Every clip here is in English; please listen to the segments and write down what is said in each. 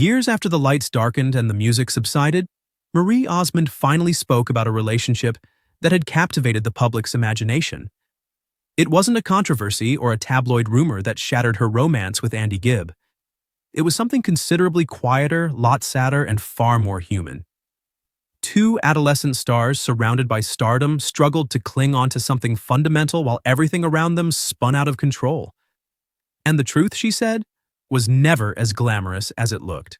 Years after the lights darkened and the music subsided, Marie Osmond finally spoke about a relationship that had captivated the public's imagination. It wasn't a controversy or a tabloid rumor that shattered her romance with Andy Gibb. It was something considerably quieter, lot sadder, and far more human. Two adolescent stars surrounded by stardom struggled to cling on to something fundamental while everything around them spun out of control. And the truth, she said, was never as glamorous as it looked.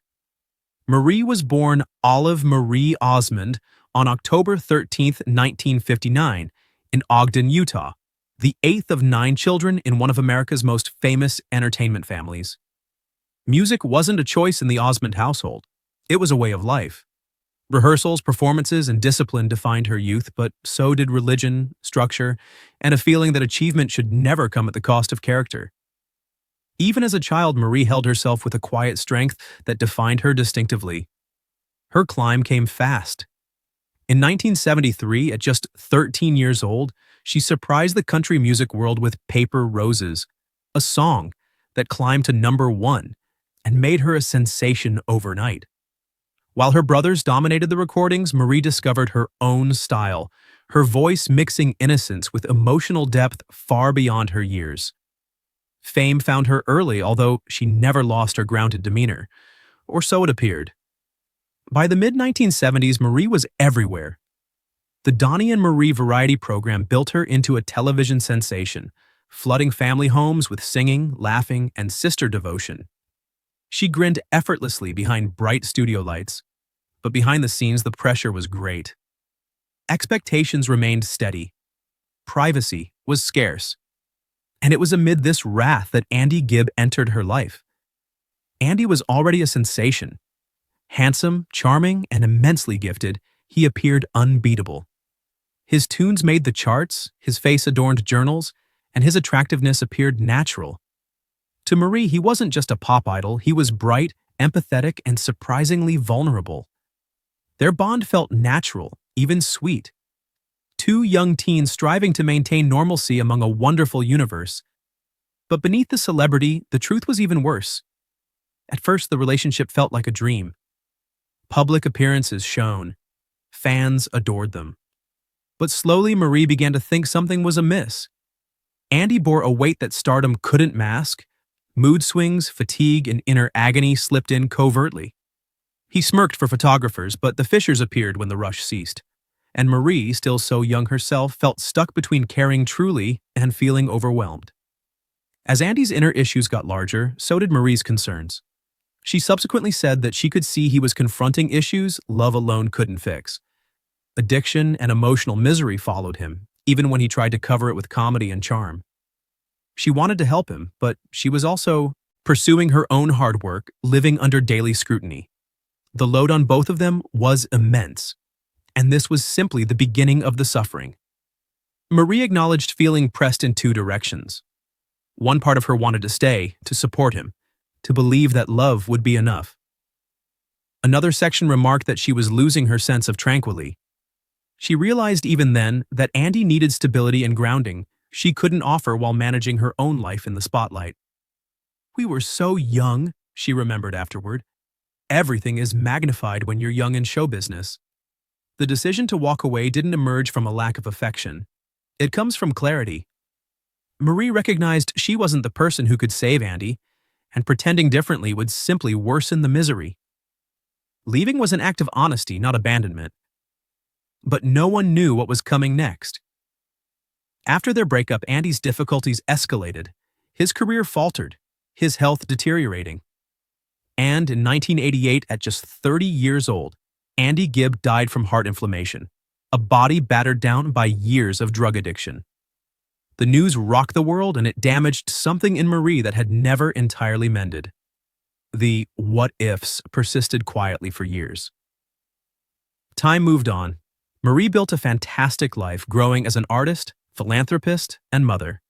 Marie was born Olive Marie Osmond on October 13, 1959, in Ogden, Utah, the eighth of 9 children in one of America's most famous entertainment families. Music wasn't a choice in the Osmond household. It was a way of life. Rehearsals, performances, and discipline defined her youth, but so did religion, structure, and a feeling that achievement should never come at the cost of character. Even as a child, Marie held herself with a quiet strength that defined her distinctively. Her climb came fast. In 1973, at just 13 years old, she surprised the country music world with Paper Roses, a song that climbed to #1 and made her a sensation overnight. While her brothers dominated the recordings, Marie discovered her own style, her voice mixing innocence with emotional depth far beyond her years. Fame found her early, although she never lost her grounded demeanor, or so it appeared. By the mid-1970s, Marie was everywhere. The Donnie and Marie variety program built her into a television sensation, flooding family homes with singing, laughing, and sister devotion. She grinned effortlessly behind bright studio lights, but behind the scenes the pressure was great. Expectations remained steady. Privacy was scarce. And it was amid this wrath that Andy Gibb entered her life. Andy was already a sensation. Handsome, charming, and immensely gifted, he appeared unbeatable. His tunes made the charts, his face adorned journals, and his attractiveness appeared natural. To Marie, he wasn't just a pop idol, he was bright, empathetic, and surprisingly vulnerable. Their bond felt natural, even sweet. Two young teens striving to maintain normalcy among a wonderful universe. But beneath the celebrity, the truth was even worse. At first, the relationship felt like a dream. Public appearances shone. Fans adored them. But slowly, Marie began to think something was amiss. Andy bore a weight that stardom couldn't mask. Mood swings, fatigue, and inner agony slipped in covertly. He smirked for photographers, but the fissures appeared when the rush ceased. And Marie, still so young herself, felt stuck between caring truly and feeling overwhelmed. As Andy's inner issues got larger, so did Marie's concerns. She subsequently said that she could see he was confronting issues love alone couldn't fix. Addiction and emotional misery followed him, even when he tried to cover it with comedy and charm. She wanted to help him, but she was also pursuing her own hard work, living under daily scrutiny. The load on both of them was immense, and this was simply the beginning of the suffering. Marie acknowledged feeling pressed in two directions. One part of her wanted to stay, to support him, to believe that love would be enough. Another section remarked that she was losing her sense of tranquility. She realized even then that Andy needed stability and grounding she couldn't offer while managing her own life in the spotlight. "We were so young," she remembered afterward. "Everything is magnified when you're young in show business." The decision to walk away didn't emerge from a lack of affection. It comes from clarity. Marie recognized she wasn't the person who could save Andy, and pretending differently would simply worsen the misery. Leaving was an act of honesty, not abandonment. But no one knew what was coming next. After their breakup, Andy's difficulties escalated. His career faltered, his health deteriorating. And in 1988, at just 30 years old, Andy Gibb died from heart inflammation, a body battered down by years of drug addiction. The news rocked the world, and it damaged something in Marie that had never entirely mended. The what-ifs persisted quietly for years. Time moved on. Marie built a fantastic life, growing as an artist, philanthropist, and mother.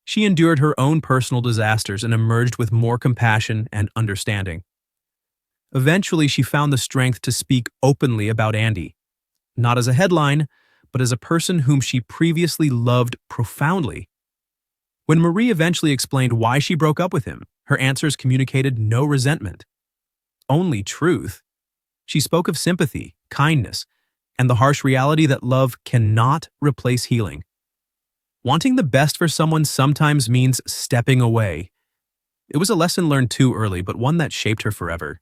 She endured her own personal disasters and emerged with more compassion and understanding. Eventually, she found the strength to speak openly about Andy, not as a headline, but as a person whom she previously loved profoundly. When Marie eventually explained why she broke up with him, her answers communicated no resentment. only truth. She spoke of sympathy, kindness, and the harsh reality that love cannot replace healing. Wanting the best for someone sometimes means stepping away. It was a lesson learned too early, but one that shaped her forever.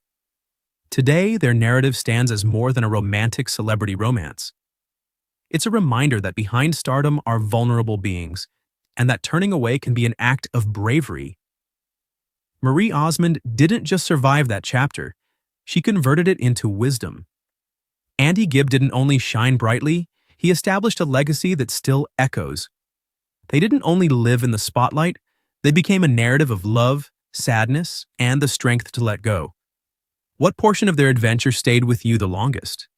Today, their narrative stands as more than a romantic celebrity romance. It's a reminder that behind stardom are vulnerable beings, and that turning away can be an act of bravery. Marie Osmond didn't just survive that chapter, she converted it into wisdom. Andy Gibb didn't only shine brightly, he established a legacy that still echoes. They didn't only live in the spotlight, they became a narrative of love, sadness, and the strength to let go. What portion of their adventure stayed with you the longest?